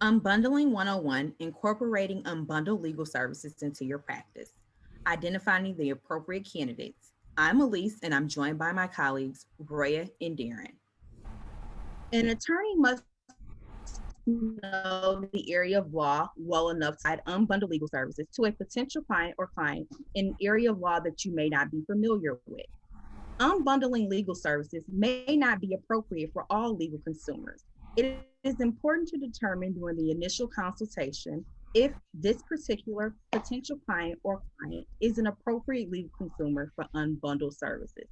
Unbundling 101, incorporating unbundled legal services into your practice. Identifying the appropriate candidates. I'm Elise, and I'm joined by my colleagues, Roya and Darren. An attorney must know the area of law well enough to provide unbundled legal services to a potential client or client in an area of law that you may not be familiar with. Unbundling legal services may not be appropriate for all legal consumers. It is important to determine during the initial consultation if this particular potential client or client is an appropriate legal consumer for unbundled services.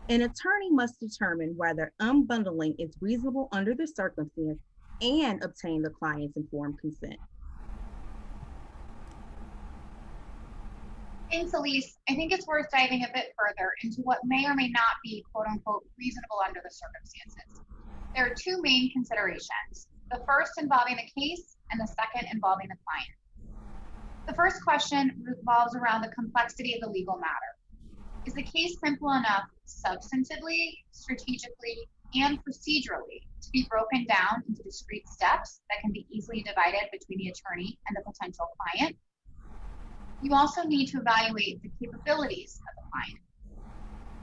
An attorney must determine whether unbundling is reasonable under the circumstance and obtain the client's informed consent. Thanks, Elise. I think it's worth diving a bit further into what may or may not be quote unquote reasonable under the circumstances. There are two main considerations, the first involving the case and the second involving the client. The first question revolves around the complexity of the legal matter. Is the case simple enough substantively, strategically, and procedurally to be broken down into discrete steps that can be easily divided between the attorney and the potential client? You also need to evaluate the capabilities of the client.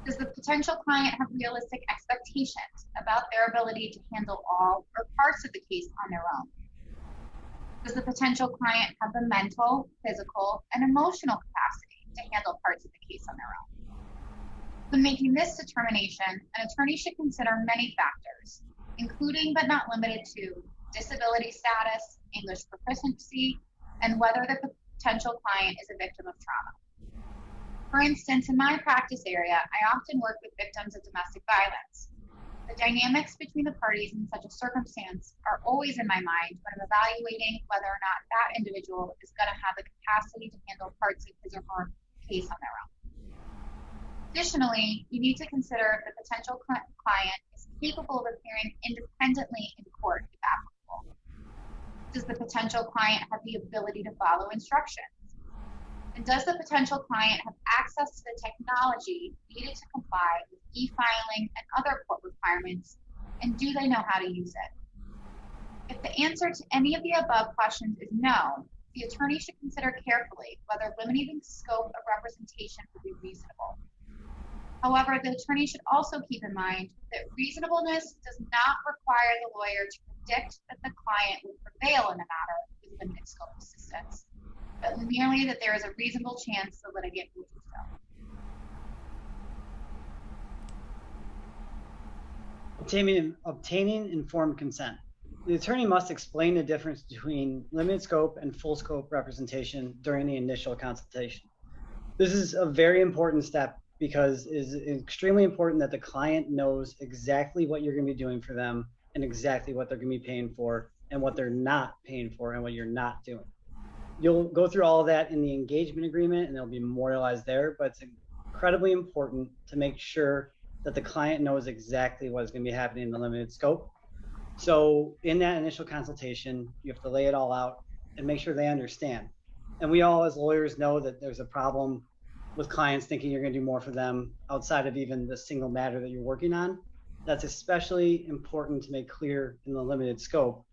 Does the potential client have realistic expectations about their ability to handle all or parts of the case on their own? Does the potential client have the mental, physical, and emotional capacity to handle parts of the case on their own? When making this determination, an attorney should consider many factors, including but not limited to disability status, English proficiency, and whether the potential client is a victim of trauma. For instance, in my practice area, I often work with victims of domestic violence. The dynamics between the parties in such a circumstance are always in my mind when I'm evaluating whether or not that individual is going to have the capacity to handle parts of his or her case on their own. Additionally, you need to consider if the potential client is capable of appearing independently in court if applicable. Does the potential client have the ability to follow instructions? And does the potential client have access to the technology needed to comply with e-filing and other court requirements, and do they know how to use it? If the answer to any of the above questions is no, the attorney should consider carefully whether limiting the scope of representation would be reasonable. However, the attorney should also keep in mind that reasonableness does not require the lawyer to predict that the client will prevail in the matter with limited scope assistance, but merely that there is a reasonable chance the litigant will do so. Obtaining informed consent. The attorney must explain the difference between limited scope and full scope representation during the initial consultation. This is a very important step because it is extremely important that the client knows exactly what you're going to be doing for them and exactly what they're going to be paying for and what they're not paying for and what you're not doing. You'll go through all of that in the engagement agreement and it'll be memorialized there, but it's incredibly important to make sure that the client knows exactly what is going to be happening in the limited scope. So in that initial consultation, you have to lay it all out and make sure they understand. And we all as lawyers know that there's a problem with clients thinking you're going to do more for them outside of even the single matter that you're working on. That's especially important to make clear in the limited scope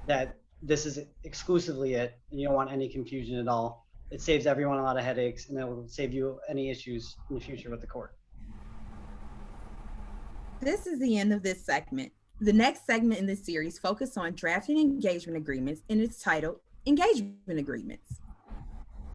that this is exclusively it, and you don't want any confusion at all. It saves everyone a lot of headaches, and it will save you any issues in the future with the court. This is the end of this segment. The next segment in this series focuses on drafting engagement agreements, and it's titled Engagement Agreements.